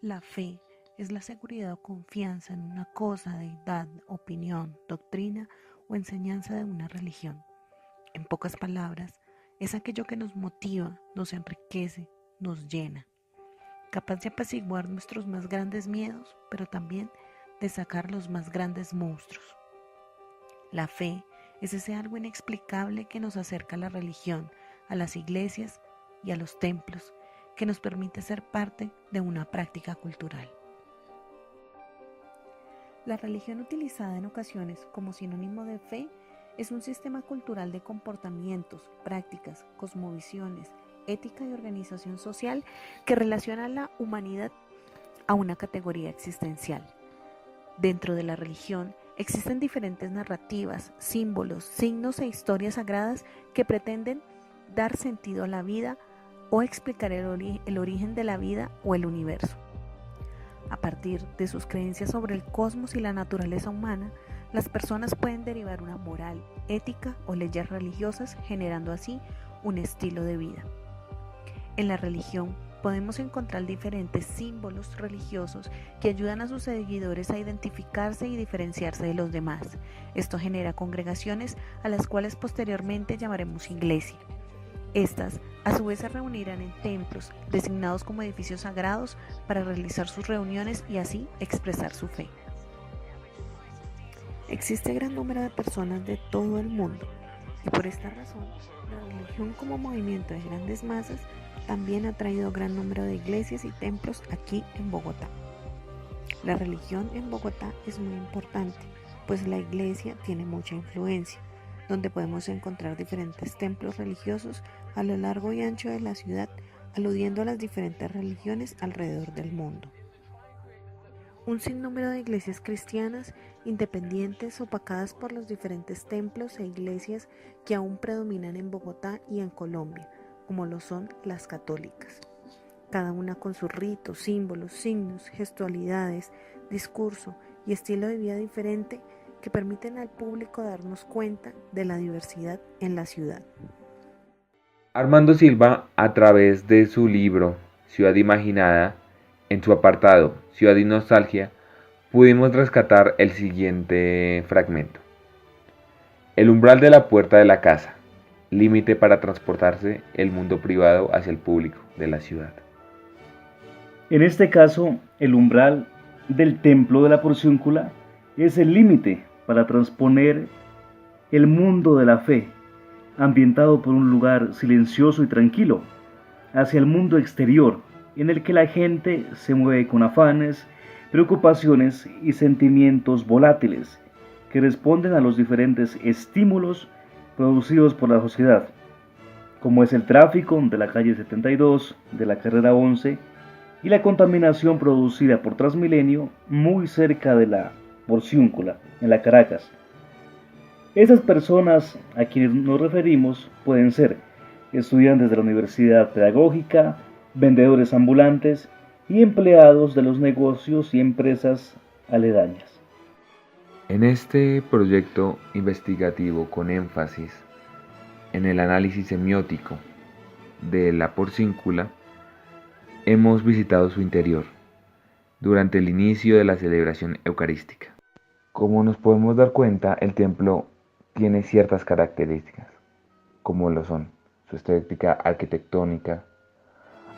La fe es la seguridad o confianza en una cosa, deidad, opinión, doctrina o enseñanza de una religión. En pocas palabras, es aquello que nos motiva, nos enriquece, nos llena, capaz de apaciguar nuestros más grandes miedos, pero también de sacar los más grandes monstruos. La fe es ese algo inexplicable que nos acerca a la religión, a las iglesias y a los templos, que nos permite ser parte de una práctica cultural. La religión utilizada en ocasiones como sinónimo de fe es un sistema cultural de comportamientos, prácticas, cosmovisiones, ética y organización social que relaciona a la humanidad a una categoría existencial. Dentro de la religión existen diferentes narrativas, símbolos, signos e historias sagradas que pretenden dar sentido a la vida o explicar el origen de la vida o el universo. A partir de sus creencias sobre el cosmos y la naturaleza humana, las personas pueden derivar una moral, ética o leyes religiosas, generando así un estilo de vida. En la religión podemos encontrar diferentes símbolos religiosos que ayudan a sus seguidores a identificarse y diferenciarse de los demás. Esto genera congregaciones a las cuales posteriormente llamaremos iglesia. Estas, a su vez, se reunirán en templos, designados como edificios sagrados, para realizar sus reuniones y así expresar su fe. Existe gran número de personas de todo el mundo y por esta razón, la religión como movimiento de grandes masas también ha traído gran número de iglesias y templos aquí en Bogotá. La religión en Bogotá es muy importante, pues la iglesia tiene mucha influencia, donde podemos encontrar diferentes templos religiosos a lo largo y ancho de la ciudad, aludiendo a las diferentes religiones alrededor del mundo. Un sinnúmero de iglesias cristianas independientes opacadas por los diferentes templos e iglesias que aún predominan en Bogotá y en Colombia, como lo son las católicas. Cada una con sus ritos, símbolos, signos, gestualidades, discurso y estilo de vida diferente que permiten al público darnos cuenta de la diversidad en la ciudad. Armando Silva, a través de su libro Ciudad Imaginada, en su apartado Ciudad y Nostalgia, pudimos rescatar el siguiente fragmento. El umbral de la puerta de la casa, límite para transportarse el mundo privado hacia el público de la ciudad. En este caso, el umbral del templo de la Porciúncula es el límite para transponer el mundo de la fe, ambientado por un lugar silencioso y tranquilo, hacia el mundo exterior, en el que la gente se mueve con afanes, preocupaciones y sentimientos volátiles que responden a los diferentes estímulos producidos por la sociedad, como es el tráfico de la calle 72, de la carrera 11 y la contaminación producida por Transmilenio muy cerca de la Porciúncula, en la Caracas. Estas personas a quienes nos referimos pueden ser estudiantes de la universidad pedagógica, vendedores ambulantes y empleados de los negocios y empresas aledañas. En este proyecto investigativo con énfasis en el análisis semiótico de la Porciúncula, hemos visitado su interior durante el inicio de la celebración eucarística. Como nos podemos dar cuenta, el templo tiene ciertas características, como lo son su estética arquitectónica,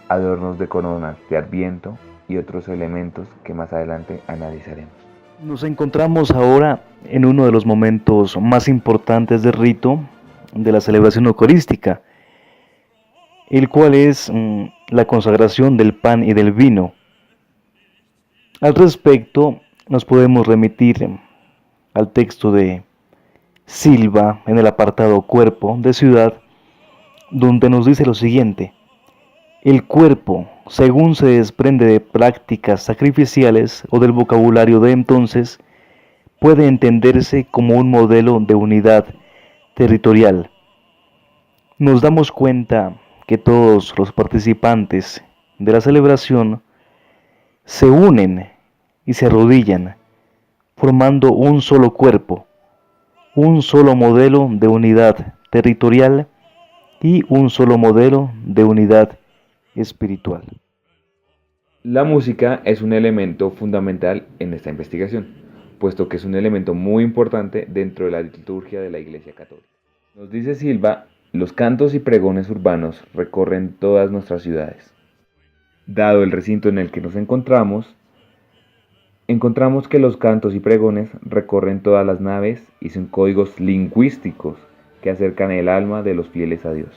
adornos de coronas de Adviento y otros elementos que más adelante analizaremos. Nos encontramos ahora en uno de los momentos más importantes del rito de la celebración eucarística, el cual es la consagración del pan y del vino. Al respecto, nos podemos remitir al texto de Silva en el apartado Cuerpo de Ciudad, donde nos dice lo siguiente: el cuerpo, según se desprende de prácticas sacrificiales o del vocabulario de entonces, puede entenderse como un modelo de unidad territorial. Nos damos cuenta que todos los participantes de la celebración se unen y se arrodillan, formando un solo cuerpo, un solo modelo de unidad territorial y un solo modelo de unidad espiritual. La música es un elemento fundamental en esta investigación, puesto que es un elemento muy importante dentro de la liturgia de la Iglesia Católica. Nos dice Silva, los cantos y pregones urbanos recorren todas nuestras ciudades. Dado el recinto en el que nos encontramos que los cantos y pregones recorren todas las naves y son códigos lingüísticos que acercan el alma de los fieles a Dios.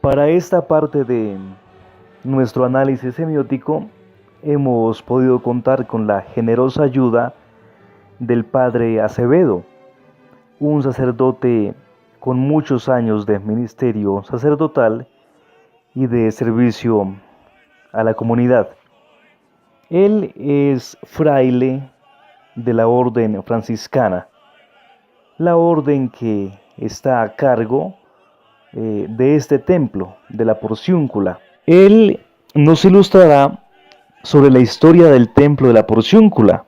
Para esta parte de nuestro análisis semiótico hemos podido contar con la generosa ayuda del padre Acevedo, un sacerdote con muchos años de ministerio sacerdotal y de servicio a la comunidad. Él es fraile de la orden franciscana, la orden que está a cargo de este templo, de la Porciúncula. Él nos ilustrará sobre la historia del templo de la Porciúncula,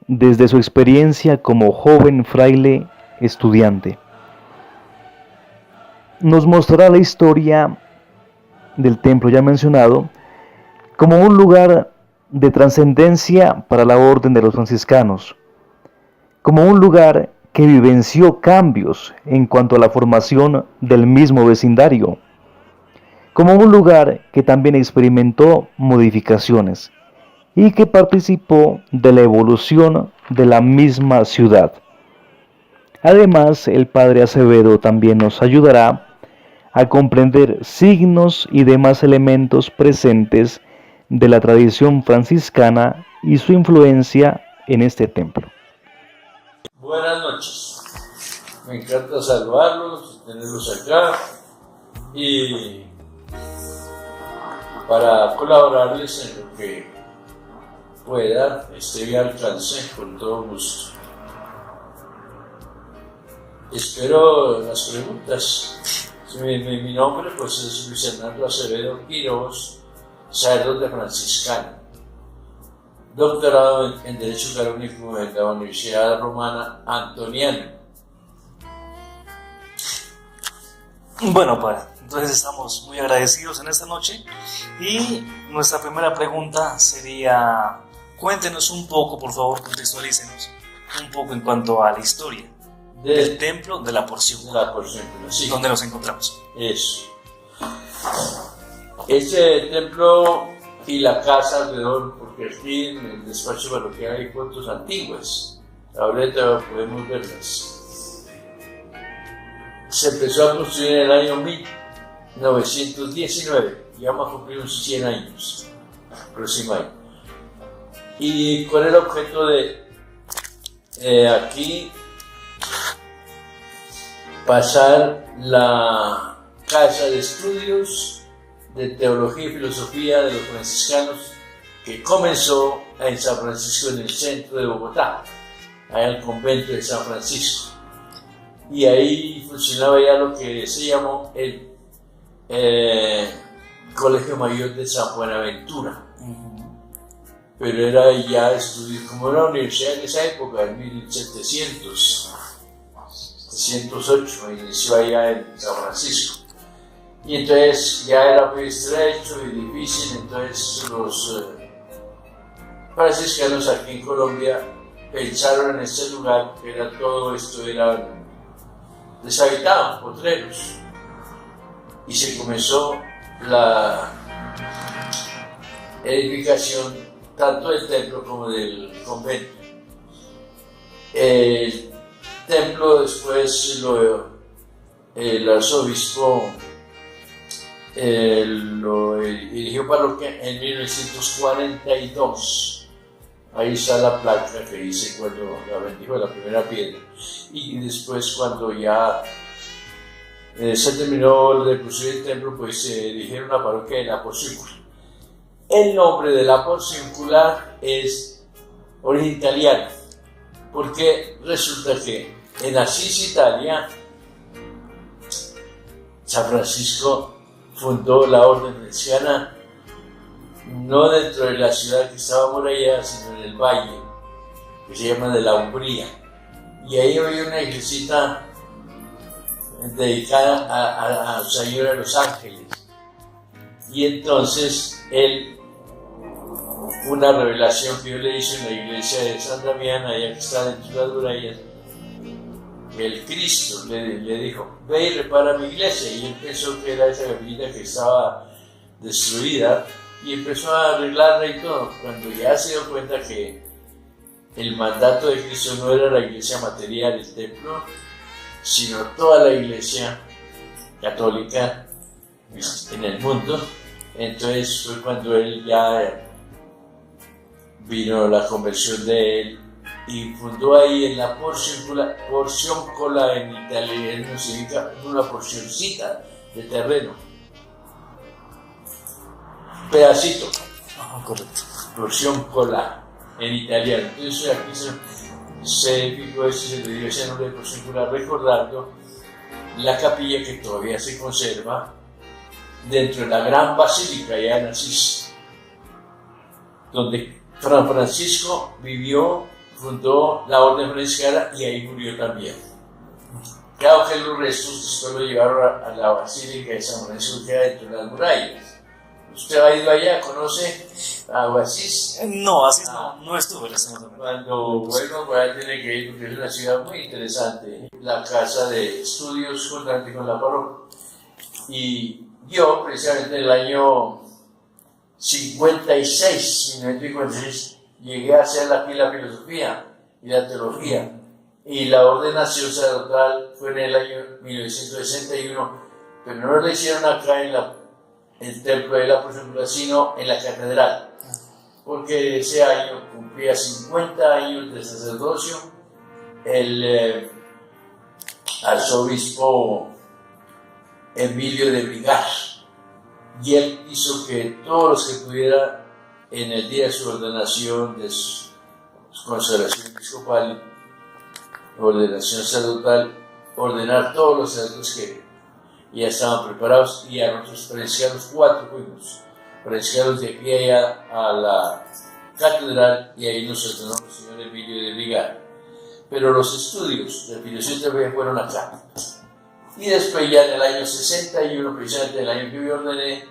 desde su experiencia como joven fraile estudiante. Nos mostrará la historia del templo ya mencionado como un lugar de trascendencia para la orden de los franciscanos, como un lugar que vivenció cambios en cuanto a la formación del mismo vecindario, como un lugar que también experimentó modificaciones y que participó de la evolución de la misma ciudad. Además, el padre Acevedo también nos ayudará a comprender signos y demás elementos presentes de la tradición franciscana y su influencia en este templo. Buenas noches, me encanta saludarlos, tenerlos acá y para colaborarles en lo que pueda, esté al alcance con todo gusto. Espero las preguntas. Mi nombre pues es Luis Hernando Acevedo Quiroz, sacerdote franciscano, doctorado en Derecho Canónico en la Universidad Romana Antoniana. Bueno, padre, entonces estamos muy agradecidos en esta noche y nuestra primera pregunta sería, cuéntenos un poco, por favor, contextualícenos un poco en cuanto a la historia del templo de la Porciúncula, Sí. donde nos encontramos. Eso. Este templo y la casa alrededor, porque aquí en el despacho parroquial hay fotos antiguas, ahorita podemos verlas. Se empezó a construir en el año 1919, ya vamos a cumplir unos 100 años aproximadamente. Y con el objeto de aquí pasar la casa de estudios de teología y filosofía de los franciscanos que comenzó en San Francisco, en el centro de Bogotá, allá en el convento de San Francisco. Y ahí funcionaba ya lo que se llamó el Colegio Mayor de San Buenaventura. Pero era ya estudios como una universidad en esa época, en 1708, inició allá en San Francisco. Y entonces ya era muy estrecho y difícil, entonces los franciscanos aquí en Colombia pensaron en este lugar, que era todo esto, era deshabitado, potreros. Y se comenzó la edificación tanto del templo como del convento. El templo después el arzobispo lo erigió parroquia en 1942. Ahí está la placa que dice cuando la bendijo la primera piedra. Y después, cuando ya se terminó de construir el templo, pues se dijeron una parroquia de la Porciúncula. El nombre de la Porciúncula es origen italiano, porque resulta que en Asís, Italia, San Francisco fundó la orden franciscana no dentro de la ciudad que estaba amurallada, sino en el valle, que se llama de la Umbría. Y ahí había una iglesita dedicada a Nuestra Señora de los Ángeles. Y entonces él, una revelación que yo le hice en la iglesia de San Damián, allá que está dentro de las murallas, el Cristo le dijo: ve y repara mi iglesia. Y él pensó que era esa capillita que estaba destruida y empezó a arreglarla y todo. Cuando ya se dio cuenta que el mandato de Cristo no era la iglesia material, el templo, sino toda la iglesia católica en el mundo, entonces fue cuando él ya vino la conversión de él y fundó ahí en la Porciúncula, en italiano significa una porcioncita de terreno, pedacito, Correcto. Porciúncula en italiano. Entonces aquí se fijó eso, se le dio ese nombre de Porciúncula, recordando la capilla que todavía se conserva dentro de la gran basílica allá en Asís, donde San Francisco vivió, fundó la orden franciscana y ahí murió también. Claro que los restos después lo llevaron a la basílica de San Francisco, que queda dentro de las murallas. ¿Usted ha ido allá? ¿Conoce a Asís? No, Asís no estuve lastimosamente. Cuando vuelva, pues allá tiene que ir porque es una ciudad muy interesante. La casa de estudios contante con la parroquia. Y yo, precisamente en el año 1956, llegué a hacer aquí la filosofía y la teología. Y la ordenación sacerdotal fue en el año 1961, pero no la hicieron acá en el templo de la Porciúncula, sino en la catedral, porque ese año cumplía 50 años de sacerdocio el arzobispo Emilio de Vigar, y él hizo que todos los que pudieran en el día de su ordenación, de su consagración episcopal, ordenación sacerdotal, ordenar todos los sacerdotes que ya estaban preparados, y a nosotros franciscanos 4 fuimos, franciscanos de aquí allá a la catedral, y ahí nos ordenó el señor Emilio de Vigar. Pero los estudios de filosofía también fueron acá. Y después ya en el año 61, precisamente el año que me ordené,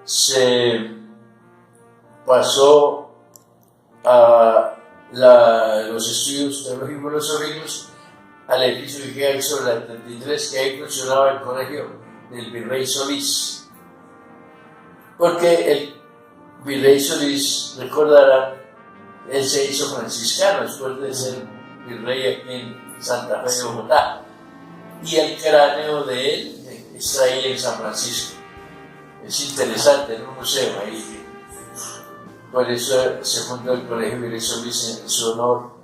se pasó a los estudios teológicos filosóficos al edificio que queda sobre la 33, que ahí funcionaba el colegio del Virrey Solís. Porque el Virrey Solís, recordarán, él se hizo franciscano después de ser virrey aquí en Santa Fe de Bogotá. Y el cráneo de él está ahí en San Francisco. Es interesante, en un museo ahí. Por eso se fundó el colegio Virrey Solís en su honor.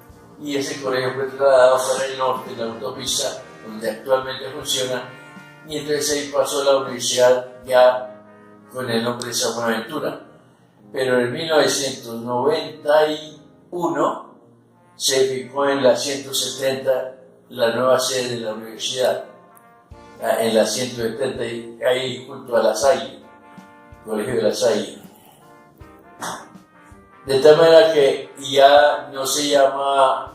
Y ese colegio fue trasladado para el norte, en la autopista, donde actualmente funciona. Y entonces ahí pasó a la universidad ya con el nombre de San Buenaventura. Pero en 1991 se fijó en la 170 la nueva sede de la universidad, en la 170, ahí junto a La Salle, Colegio de La Salle. De tal manera que ya no se llama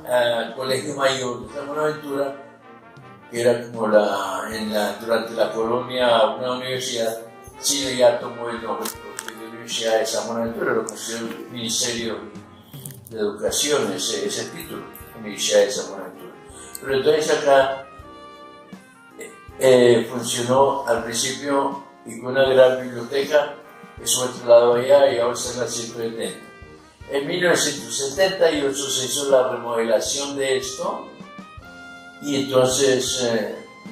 Colegio Mayor de San Buenaventura, que era como durante la colonia una universidad, sino ya tomó el nombre de Universidad de San Buenaventura, lo consideró el Ministerio de Educación, ese título, Universidad de San Buenaventura. Pero entonces acá funcionó al principio y con una gran biblioteca, eso fue trasladado allá y ahora está en la 170. En 1978 se hizo la remodelación de esto y entonces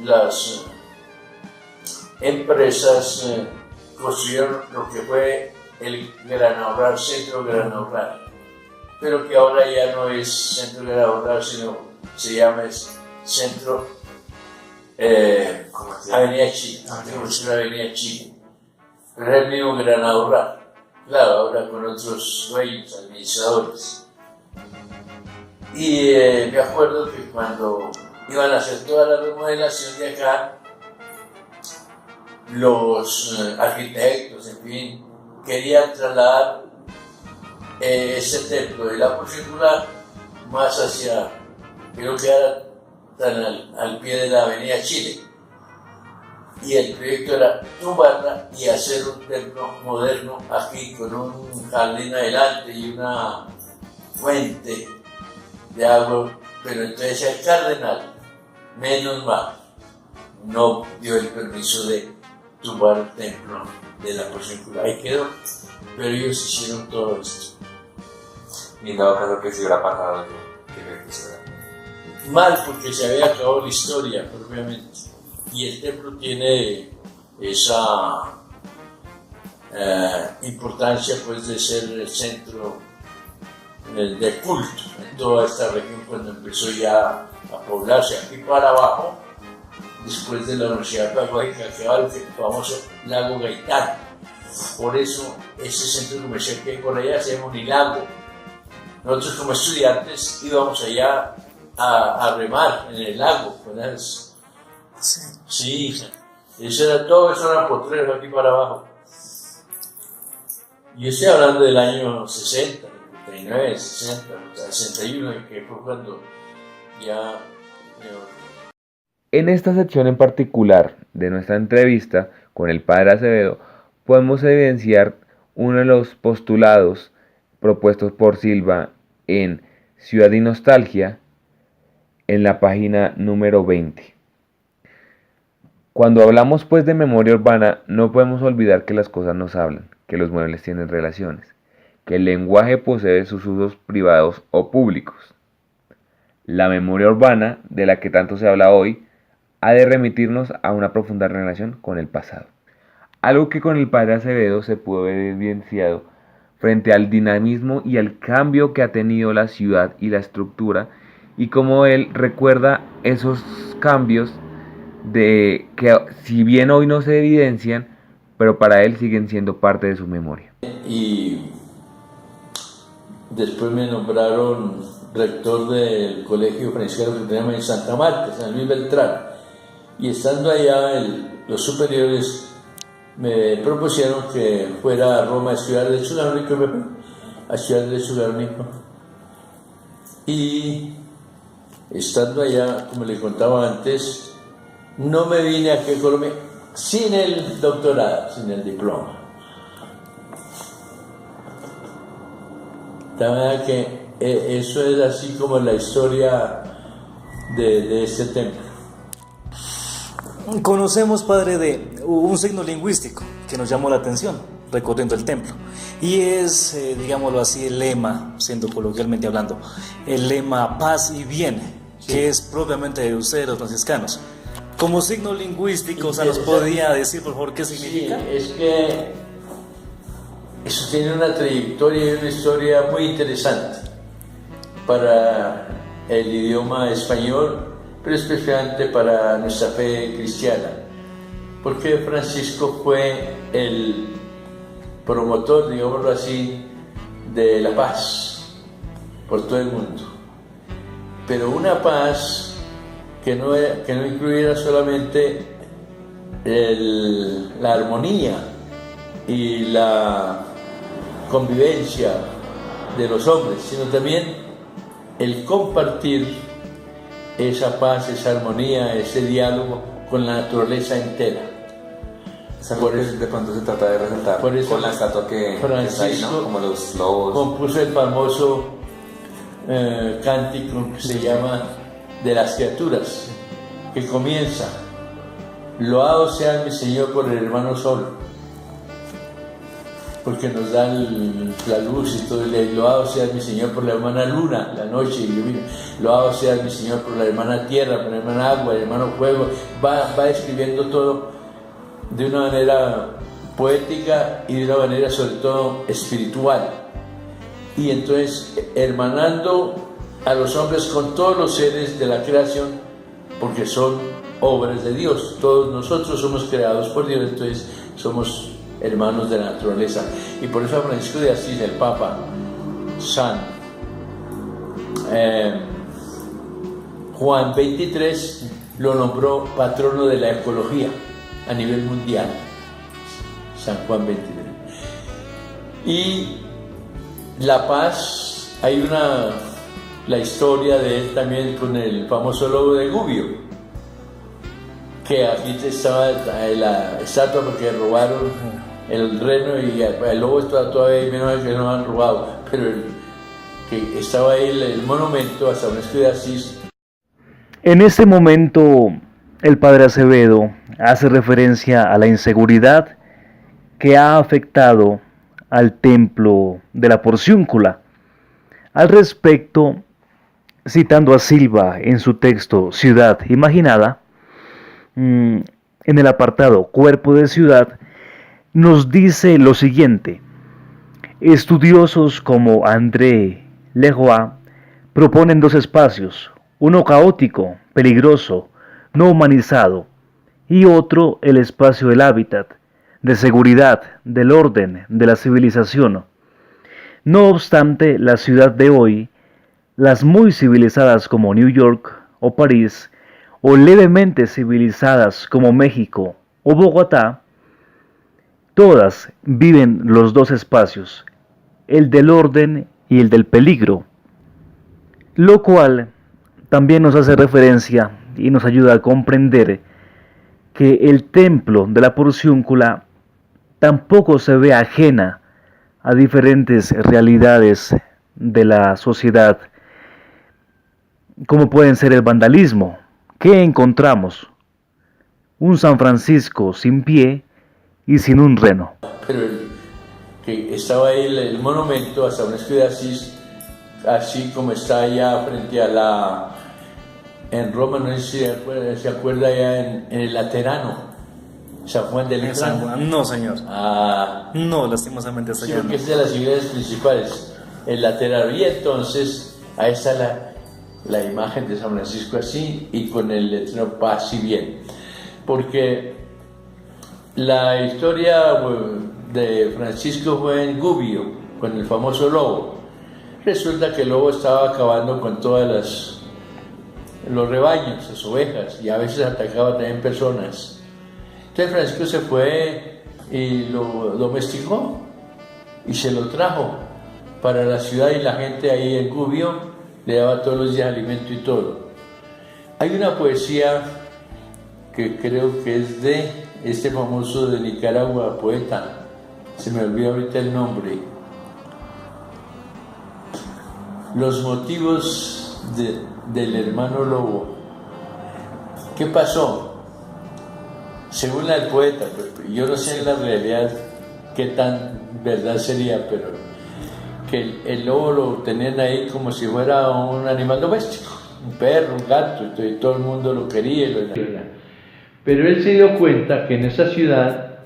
las empresas construyeron lo que fue el Gran Ahorrar, Centro Gran Ahorrar, pero que ahora ya no es Centro Gran Ahorrar, sino se llama Centro, ¿cómo es Avenida Chile, la Avenida Chile. Pero es el mismo Gran Ahorrar. Claro, ahora con otros dueños, administradores. Y me acuerdo que cuando iban a hacer toda la remodelación de acá, los arquitectos, en fin, querían trasladar ese templo de la Porciúncula más hacia, creo que era tan al pie de la Avenida Chile. Y el proyecto era tumbarla y hacer un templo moderno aquí con un jardín adelante y una fuente de agua. Pero entonces el cardenal, menos mal, no dio el permiso de tumbar el templo de la Porciúncula. Ahí quedó, pero ellos hicieron todo esto. Y en dado caso que si hubiera pasado, ¿qué efecto será? Mal, porque se había acabado la historia propiamente. Y el templo tiene esa importancia pues de ser el centro de culto en toda esta región cuando empezó ya a poblarse aquí para abajo, después de la Universidad Pedagógica, quedaba el famoso Lago Gaitán. Por eso ese centro comercial que hay por allá se llama Unilago. Nosotros como estudiantes íbamos allá a remar en el lago con las... Sí, eso era todo, eso era potrero aquí para abajo. Yo estoy hablando del año 60, 59, 60, 61, que fue cuando ya... En esta sección en particular de nuestra entrevista con el padre Acevedo, podemos evidenciar uno de los postulados propuestos por Silva en Ciudad y Nostalgia, en la página número 20. Cuando hablamos pues de memoria urbana, no podemos olvidar que las cosas nos hablan, que los muebles tienen relaciones, que el lenguaje posee sus usos privados o públicos. La memoria urbana, de la que tanto se habla hoy, ha de remitirnos a una profunda relación con el pasado. Algo que con el padre Acevedo se pudo ver evidenciado frente al dinamismo y al cambio que ha tenido la ciudad y la estructura, y cómo él recuerda esos cambios de que si bien hoy no se evidencian, pero para él siguen siendo parte de su memoria. Y después me nombraron rector del colegio franciscano que tenemos en Santa Marta, San Luis Beltrán. Y estando allá, los superiores me propusieron que fuera a Roma a estudiar Derecho Canónico, a estudiar Derecho Canónico. Y estando allá, como le contaba antes, no me vine aquí a Colombia sin el doctorado, sin el diploma. La verdad que eso es así como la historia de este templo. Conocemos, padre, de un signo lingüístico que nos llamó la atención recorriendo el templo, y es, digámoslo así, el lema, siendo coloquialmente hablando, el lema paz y bien, que es propiamente de ustedes los franciscanos. Como signo lingüístico, o sea, ¿nos podría decir, por favor, qué significa? Sí, es que eso tiene una trayectoria y una historia muy interesante para el idioma español, pero especialmente para nuestra fe cristiana, porque Francisco fue el promotor, digámoslo así, de la paz por todo el mundo, pero una paz que no incluyera solamente la armonía y la convivencia de los hombres, sino también el compartir esa paz, esa armonía, ese diálogo con la naturaleza entera. Por eso de pronto se trata de resaltar por eso con la estatua que está ahí, ¿no? Como los lobos. Compuso el famoso cántico que se llama de las criaturas, que comienza: loado sea mi Señor por el hermano sol, porque nos da la luz y todo el día. Loado sea mi Señor por la hermana luna, la noche y lluvia. Loado sea mi Señor por la hermana tierra, por la hermana agua, el hermano fuego. Va escribiendo todo de una manera poética y de una manera sobre todo espiritual. Y entonces hermanando a los hombres con todos los seres de la creación, porque son obras de Dios. Todos nosotros somos creados por Dios, entonces somos hermanos de la naturaleza. Y por eso a Francisco de Asís, el Papa San Juan XXIII, lo nombró patrono de la ecología a nivel mundial. San Juan XXIII. Y la paz, hay la historia de él también con el famoso lobo de Gubbio, que aquí estaba la estatua porque robaron el reno y el lobo está todavía ahí, menos que no lo han robado, pero que estaba ahí el monumento a San Francisco de Asís. En este momento, el padre Acevedo hace referencia a la inseguridad que ha afectado al templo de la Porciúncula. Al respecto, citando a Silva en su texto Ciudad Imaginada, en el apartado Cuerpo de Ciudad, nos dice lo siguiente: estudiosos como André Leroy proponen dos espacios, uno caótico, peligroso, no humanizado, y otro el espacio del hábitat, de seguridad, del orden, de la civilización. No obstante, la ciudad de hoy, las muy civilizadas como New York o París, o levemente civilizadas como México o Bogotá, todas viven los dos espacios, el del orden y el del peligro, lo cual también nos hace referencia y nos ayuda a comprender que el templo de la Porciúncula tampoco se ve ajena a diferentes realidades de la sociedad, como pueden ser el vandalismo. ¿Qué encontramos? Un San Francisco sin pie y sin un reno. Pero que estaba ahí el monumento a San Francisco de Asís, así como está allá frente a en Roma, no sé si se acuerda allá en el Laterano, San Juan de Letrán. No, señor. No, lastimosamente hasta Sí, allá. porque es de las iglesias principales, el Laterano. Y entonces, ahí está la imagen de San Francisco así y con el letrero paz y bien. Porque la historia de Francisco fue en Gubbio, con el famoso lobo. Resulta que el lobo estaba acabando con todas los rebaños, las ovejas, y a veces atacaba también personas. Entonces Francisco se fue y lo domesticó y se lo trajo para la ciudad, y la gente ahí en Gubbio le daba todos los días alimento y todo. Hay una poesía que creo que es de este famoso de Nicaragua, poeta, se me olvidó ahorita el nombre. Los motivos del hermano lobo. ¿Qué pasó? Según el poeta, yo no sé en la realidad qué tan verdad sería, pero que el lobo lo tenían ahí como si fuera un animal doméstico, un perro, un gato, y todo el mundo lo quería. Pero él se dio cuenta que en esa ciudad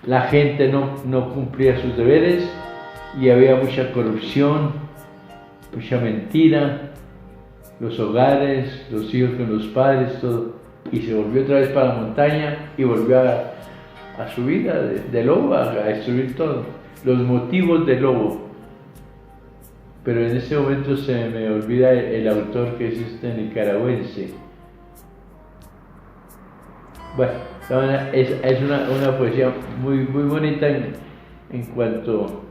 la gente no cumplía sus deberes y había mucha corrupción, mucha mentira, los hogares, los hijos con los padres, todo. Y se volvió otra vez para la montaña y volvió a su vida de lobo, a destruir todo. Los motivos del lobo. Pero en este momento se me olvida el autor, que es este nicaragüense. Bueno, es una poesía muy bonita en cuanto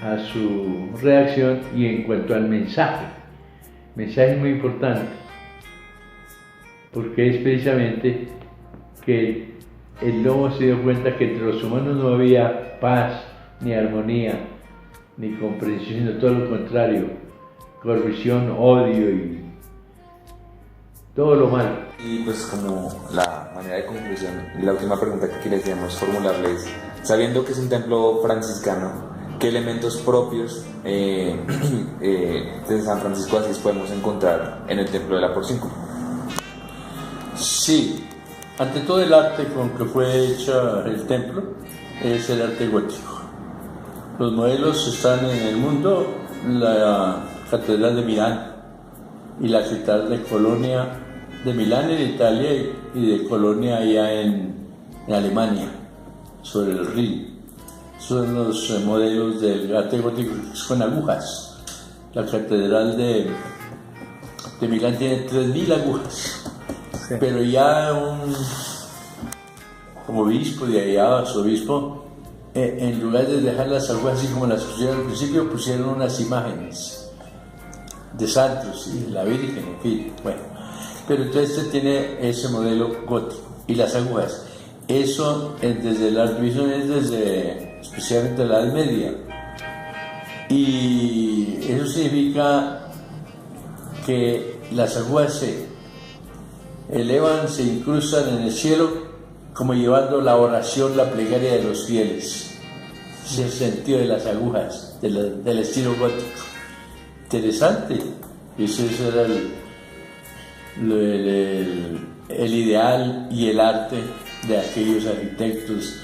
a su redacción y en cuanto al mensaje. Mensaje muy importante, porque es precisamente que el lobo se dio cuenta que entre los humanos no había paz, ni armonía, ni comprensión, sino todo lo contrario, corrupción, odio y todo lo malo. Y pues como la manera de conclusión, la última pregunta que queríamos formularles, sabiendo que es un templo franciscano, ¿qué elementos propios de San Francisco de Asís podemos encontrar en el templo de la Porciúncula? Sí, ante todo el arte con que fue hecho el templo es el arte gótico. Los modelos están en el mundo, la Catedral de Milán y la Catedral de Colonia de Milán en Italia y de Colonia allá en Alemania, sobre el Rin. Son los modelos del arte gótico con agujas. La catedral de Milán tiene 3.000 agujas, sí. Pero ya como obispo de allá, arzobispo, en lugar de dejar las agujas así como las pusieron al principio, pusieron unas imágenes de santos y de la Virgen, en fin, bueno. Pero entonces este tiene ese modelo gótico y las agujas. Eso desde el Art Deco es desde especialmente la Edad Media. Y eso significa que las agujas se elevan, se incrustan en el cielo como llevando la oración, la plegaria de los fieles. Ese es el sentido de las agujas, del estilo gótico. Interesante. Ese era el ideal y el arte de aquellos arquitectos.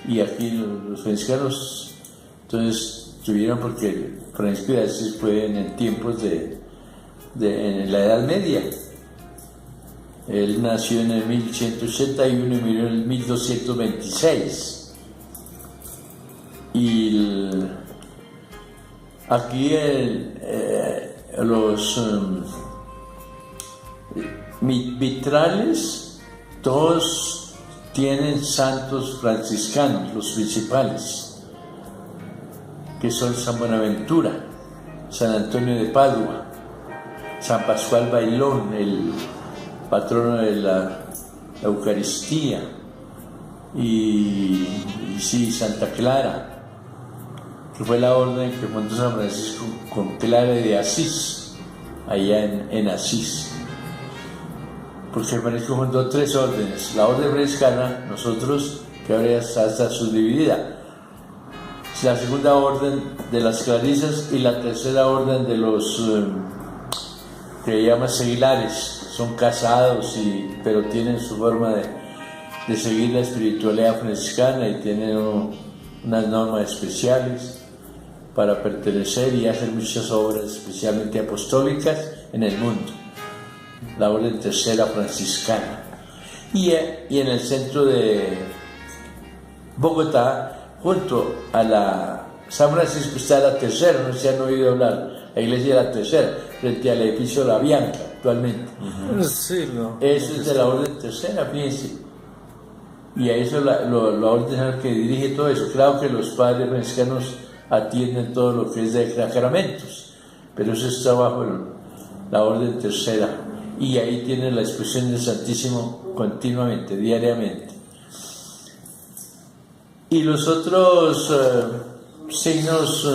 Y aquí los franciscanos, entonces, tuvieron, porque Francisco de Asís fue en tiempos en la Edad Media. Él nació en el 1181 y murió en el 1226. Y aquí los vitrales, todos tienen santos franciscanos, los principales, que son San Buenaventura, San Antonio de Padua, San Pascual Bailón, el patrono de la Eucaristía, y sí, Santa Clara, que fue la orden que fundó San Francisco con Clara de Asís, allá en Asís. Porque Francisco fundó 3 órdenes: la orden franciscana, nosotros, que ahora ya está subdividida, la segunda orden de las clarisas y la tercera orden de los que llaman seglares. Son casados, pero tienen su forma de seguir la espiritualidad franciscana y tienen unas normas especiales para pertenecer y hacer muchas obras, especialmente apostólicas, en el mundo. La orden tercera franciscana. Y en el centro de Bogotá, junto a la San Francisco, está la tercera, no sé si han oído hablar, la iglesia de la tercera, frente al edificio La Bianca, actualmente. Sí, eso es de la orden tercera, fíjense. Y a eso la orden que dirige todo eso. Claro que los padres franciscanos atienden todo lo que es de sacramentos, pero eso está bajo la orden tercera. Y ahí tienen la expresión del Santísimo continuamente, diariamente. Y los otros signos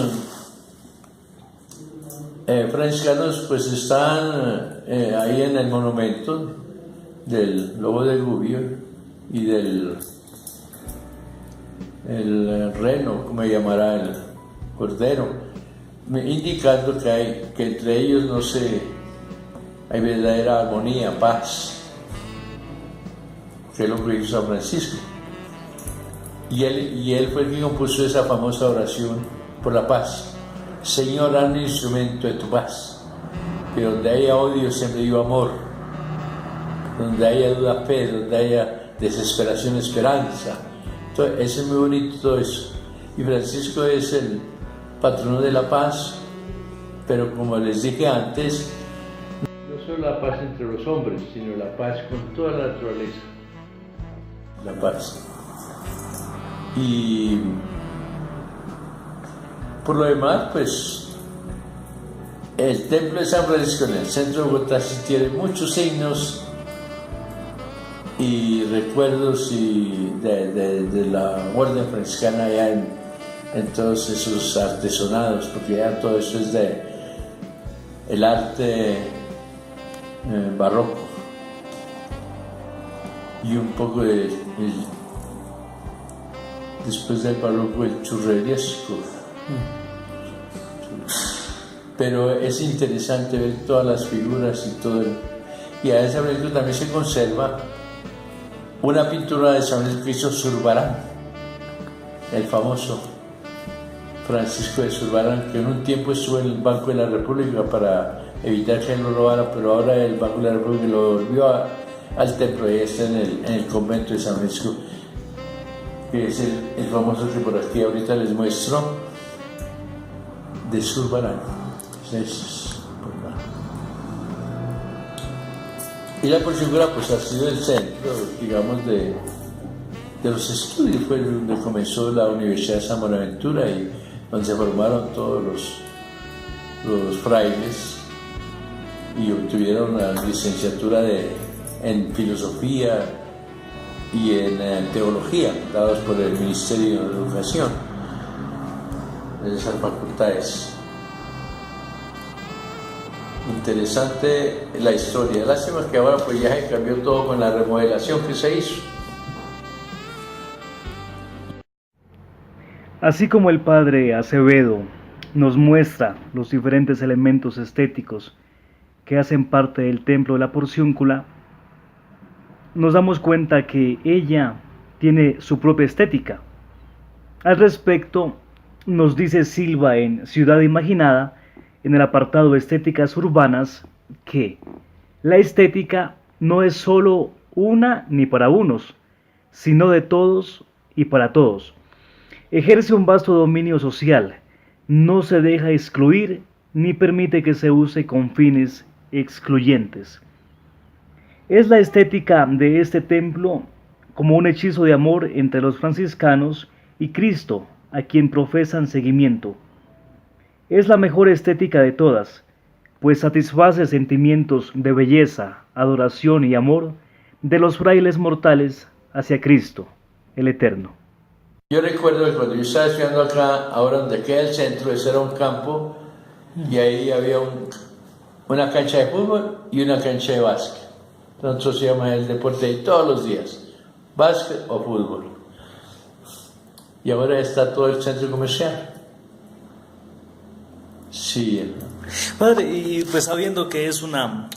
franciscanos pues están ahí en el monumento del lobo de Gubbio y del reno, como llamará, el cordero, indicando que entre ellos hay verdadera armonía, paz, que es lo que hizo San Francisco. Y él fue el que compuso esa famosa oración por la paz: Señor, hazme instrumento de tu paz, que donde haya odio siempre digo amor, donde haya duda fe, donde haya desesperación esperanza. Entonces, eso es muy bonito todo eso. Y Francisco es el patrono de la paz, pero como les dije antes, no solo la paz entre los hombres, sino la paz con toda la naturaleza. La paz. Y por lo demás, pues el templo de San Francisco en el centro de Bogotá sí tiene muchos signos y recuerdos de la orden franciscana ya en todos esos artesonados, porque ya todo eso es el arte barroco y un poco después del barroco el churreriesco. Pero es interesante ver todas las figuras y todo. Y a ese Francisco también se conserva una pintura de San Francisco que hizo Zurbarán, el famoso Francisco de Zurbarán, que en un tiempo estuvo en el Banco de la República para evitar que él lo robara, pero ahora el Banco de la República lo volvió al templo. Ahí está en el convento de San Francisco, que es el famoso que por aquí ahorita les muestro, de Zurbarán. Y la Porciúncula pues ha sido el centro, digamos, de los estudios. Fue donde comenzó la Universidad de San Buenaventura y donde se formaron todos los frailes y obtuvieron la licenciatura en filosofía y en teología, dados por el Ministerio de Educación, de esas facultades. Interesante la historia. Lástima que ahora pues ya se cambió todo con la remodelación que se hizo. Así como el padre Acevedo nos muestra los diferentes elementos estéticos que hacen parte del templo de la Porciúncula, nos damos cuenta que ella tiene su propia estética. Al respecto, nos dice Silva en Ciudad Imaginada, en el apartado de Estéticas Urbanas, que la estética no es solo una ni para unos, sino de todos y para todos. Ejerce un vasto dominio social, no se deja excluir ni permite que se use con fines excluyentes. Es la estética de este templo como un hechizo de amor entre los franciscanos y Cristo, a quien profesan seguimiento. Es la mejor estética de todas, pues satisface sentimientos de belleza, adoración y amor de los frailes mortales hacia Cristo, el Eterno. Yo recuerdo que cuando yo estaba estudiando acá, ahora donde queda el centro, ese era un campo y ahí había una cancha de fútbol y una cancha de básquet. Nosotros íbamos el deporte ahí todos los días, básquet o fútbol. Y ahora está todo el centro comercial. Sí. Padre, y pues sabiendo que es una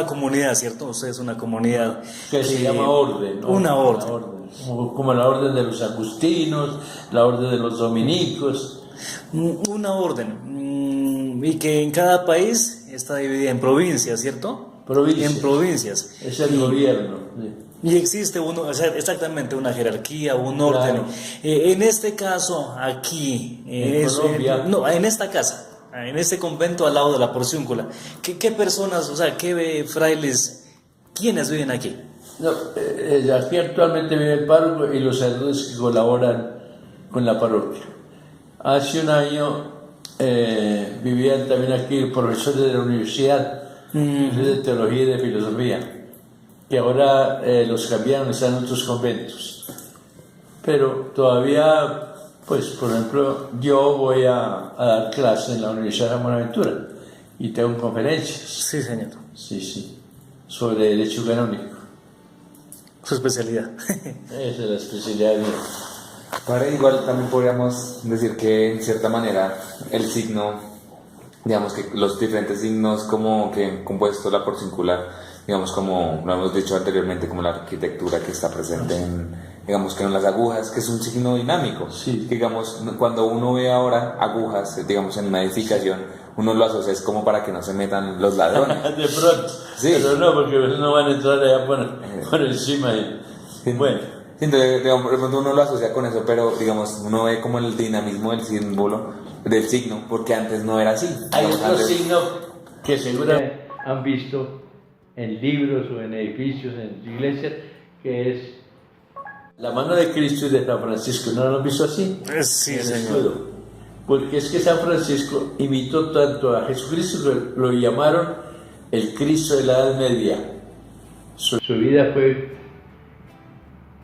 comunidad, ¿cierto? Usted es una comunidad que se llama orden, ¿no? Una orden. Como la orden de los agustinos, la orden de los dominicos. Una orden. Y que en cada país está dividida en provincias, ¿cierto? Provincias. En provincias. Es el gobierno. Sí. Y existe exactamente una jerarquía, un orden. Claro. En este caso, aquí, en Colombia. en esta casa, en este convento al lado de la Porciúncula, ¿qué personas, o sea, qué frailes, quiénes viven aquí? No, aquí actualmente vive el párroco y los sacerdotes que colaboran con la parroquia. Hace un año vivían también aquí profesores de la universidad, de teología y de filosofía, que ahora los cambiaron, están en otros conventos. Pero todavía, pues por ejemplo, yo voy a dar clases en la Universidad de San Buenaventura y tengo conferencias. Sí, señor. Sí, sobre derecho canónico. Su especialidad. Esa es la especialidad mía. Padre, igual también podríamos decir que en cierta manera el signo, digamos que los diferentes signos como que han compuesto la Porciúncula, digamos como lo hemos dicho anteriormente, como la arquitectura que está presente en, digamos que en las agujas, que es un signo dinámico. Sí. Que, digamos, cuando uno ve ahora agujas, digamos en una edificación, uno lo asocia es como para que no se metan los ladrones. De pronto, sí. Pero no, porque no van a entrar allá por encima. Sí. Bueno. Sí, entonces, digamos, de pronto uno lo asocia con eso, pero digamos, uno ve como el dinamismo del símbolo, del signo, porque antes no era así. Hay Digamos, otro antes... signo que seguramente han visto en libros o en edificios, en iglesias, que es la mano de Cristo y de San Francisco. ¿No lo han visto así? Sí, en el señor. escudo. Porque es que San Francisco imitó tanto a Jesucristo que lo llamaron el Cristo de la Edad Media. Su vida fue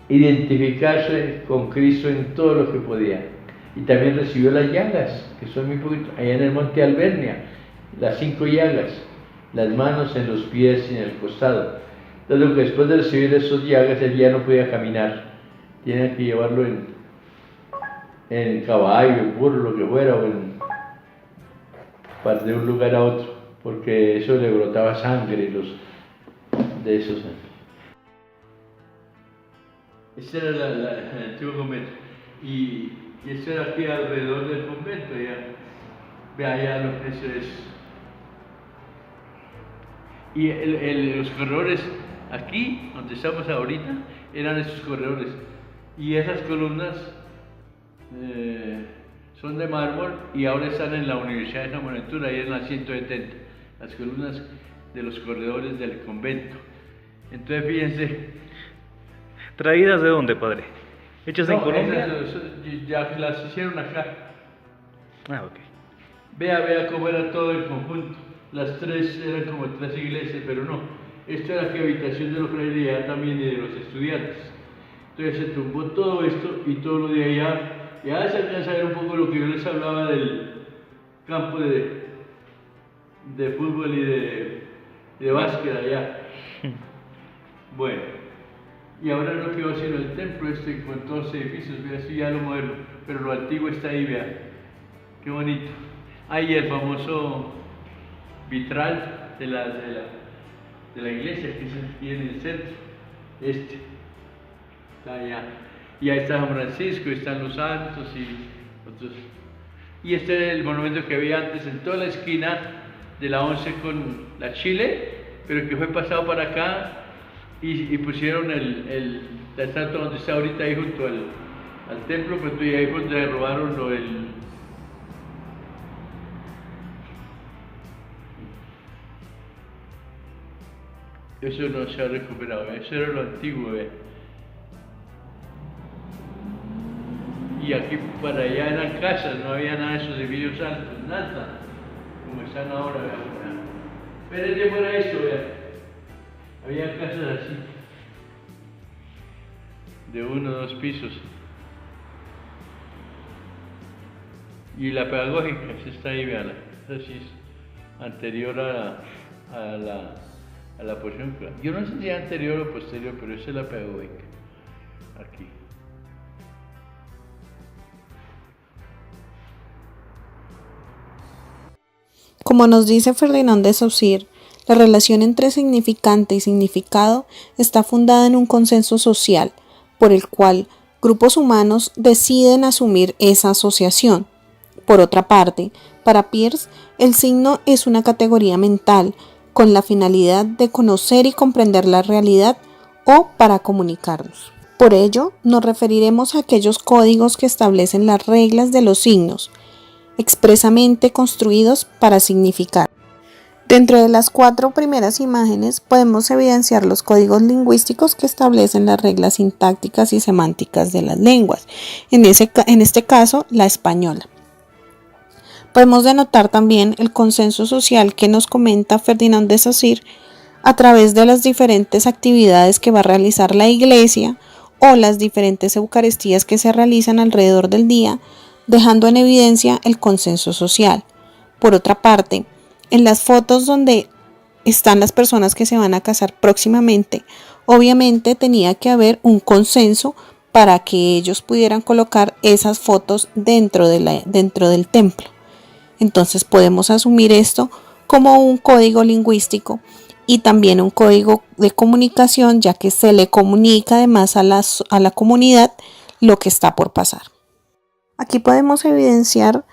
identificarse con Cristo en todo lo que podía. Y también recibió las llagas, que son muy poquitos, allá en el monte Albernia, las 5 llagas, las manos en los pies y en el costado. Entonces, después de recibir esas llagas, él ya no podía caminar, tenía que llevarlo en caballo, en burro, lo que fuera, o de un lugar a otro, porque eso le brotaba sangre de esos. Ese era el antiguo convento. Y eso era aquí alrededor del convento. Ve allá lo que eso es. Y los corredores Aquí, donde estamos ahorita, eran esos corredores. Y esas columnas son de mármol y ahora están en la Universidad de San Buenaventura, ahí en la 170, las columnas de los corredores del convento. Entonces, fíjense. ¿Traídas de dónde, padre? ¿Hechas en Colombia? Ya las hicieron acá. Ah, ok. Vea cómo era todo el conjunto. Las tres eran como tres iglesias, pero no. Esto era que habitación de los frailes y también de los estudiantes. Entonces se tumbó todo esto y todo lo de allá. Ya se alcanza a ver un poco lo que yo les hablaba del campo de fútbol y de básquet allá. Bueno, y ahora lo que va a ser el templo con todos los edificios, vea, así ya lo moderno, pero lo antiguo está ahí, vea. Qué bonito. Ahí el famoso vitral de la iglesia, que es aquí en el centro. Está allá. Y ahí está San Francisco, están los santos y otros. Y este es el monumento que había antes en toda la esquina de la 11 con la Chile, pero que fue pasado para acá y pusieron la estatua donde está ahorita ahí junto al templo, pues ahí fue donde robaron Eso no se ha recuperado, eso era lo antiguo. Y aquí para allá eran casas, no había nada de esos edificios altos, nada, como están ahora. Espérense fuera esto, vea. Había casas así, de 1 o 2 pisos. Y la pedagógica, esa está ahí, vean, esa sí es anterior a la porción. Yo no sé si es anterior o posterior, pero esa es la pedagógica, aquí. Como nos dice Ferdinand de Saussure, la relación entre significante y significado está fundada en un consenso social, por el cual grupos humanos deciden asumir esa asociación. Por otra parte, para Peirce, el signo es una categoría mental con la finalidad de conocer y comprender la realidad o para comunicarnos. Por ello, nos referiremos a aquellos códigos que establecen las reglas de los signos, expresamente construidos para significar. Dentro de las 4 primeras imágenes podemos evidenciar los códigos lingüísticos que establecen las reglas sintácticas y semánticas de las lenguas, en este caso la española. Podemos denotar también el consenso social que nos comenta Ferdinand de Saussure a través de las diferentes actividades que va a realizar la iglesia o las diferentes eucaristías que se realizan alrededor del día, dejando en evidencia el consenso social. Por otra parte, en las fotos donde están las personas que se van a casar próximamente, obviamente tenía que haber un consenso para que ellos pudieran colocar esas fotos dentro del templo. Entonces podemos asumir esto como un código lingüístico y también un código de comunicación, ya que se le comunica además a la comunidad lo que está por pasar. Aquí podemos evidenciar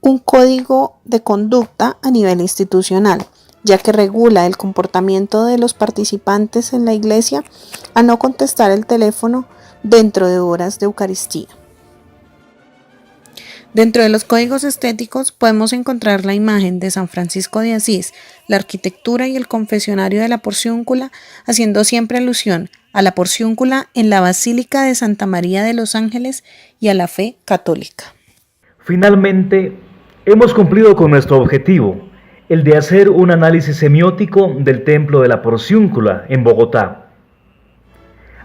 un código de conducta a nivel institucional, ya que regula el comportamiento de los participantes en la iglesia a no contestar el teléfono dentro de horas de Eucaristía. Dentro de los códigos estéticos podemos encontrar la imagen de San Francisco de Asís, la arquitectura y el confesionario de la Porciúncula, haciendo siempre alusión a la Porciúncula en la Basílica de Santa María de los Ángeles y a la fe católica. Finalmente, hemos cumplido con nuestro objetivo, el de hacer un análisis semiótico del Templo de la Porciúncula en Bogotá.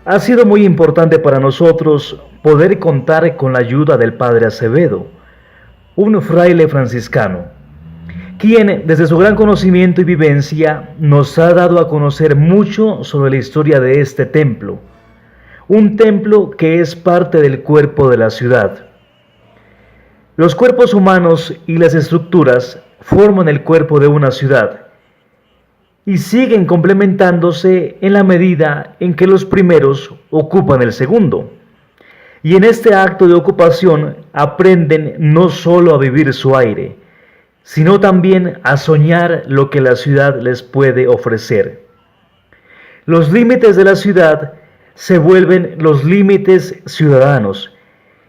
Ha sido muy importante para nosotros poder contar con la ayuda del Padre Acevedo, un fraile franciscano, quien desde su gran conocimiento y vivencia nos ha dado a conocer mucho sobre la historia de este templo, un templo que es parte del cuerpo de la ciudad. Los cuerpos humanos y las estructuras forman el cuerpo de una ciudad y siguen complementándose en la medida en que los primeros ocupan el segundo. Y en este acto de ocupación aprenden no solo a vivir su aire, sino también a soñar lo que la ciudad les puede ofrecer. los límites de la ciudad se vuelven los límites ciudadanos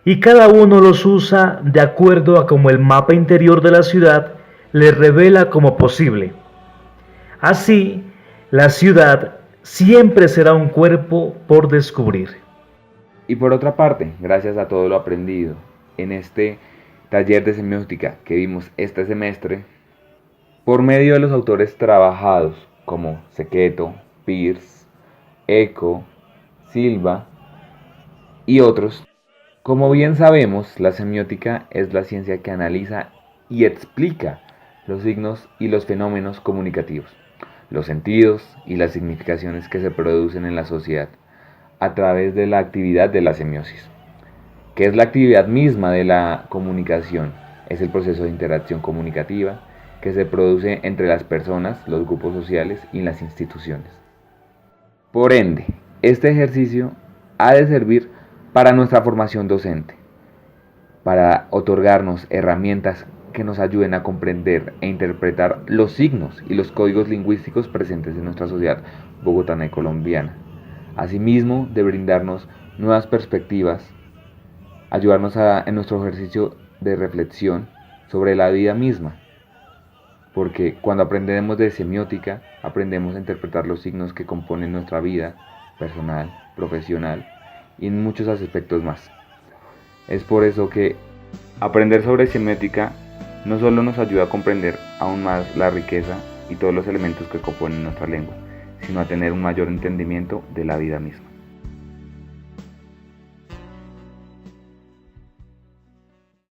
y cada uno los usa de acuerdo a como el mapa interior de la ciudad le revela como posible. Así, la ciudad siempre será un cuerpo por descubrir. Y por otra parte, gracias a todo lo aprendido en este taller de semiótica que vimos este semestre, por medio de los autores trabajados como Sequeto, Peirce, Eco, Silva y otros, como bien sabemos, la semiótica es la ciencia que analiza y explica los signos y los fenómenos comunicativos, los sentidos y las significaciones que se producen en la sociedad a través de la actividad de la semiosis, que es la actividad misma de la comunicación, es el proceso de interacción comunicativa que se produce entre las personas, los grupos sociales y las instituciones. Por ende, este ejercicio ha de servir para nuestra formación docente, para otorgarnos herramientas que nos ayuden a comprender e interpretar los signos y los códigos lingüísticos presentes en nuestra sociedad bogotana y colombiana. Asimismo, de brindarnos nuevas perspectivas, ayudarnos en nuestro ejercicio de reflexión sobre la vida misma, porque cuando aprendemos de semiótica, aprendemos a interpretar los signos que componen nuestra vida personal, profesional y en muchos aspectos más. Es por eso que aprender sobre semiótica no solo nos ayuda a comprender aún más la riqueza y todos los elementos que componen nuestra lengua, sino a tener un mayor entendimiento de la vida misma.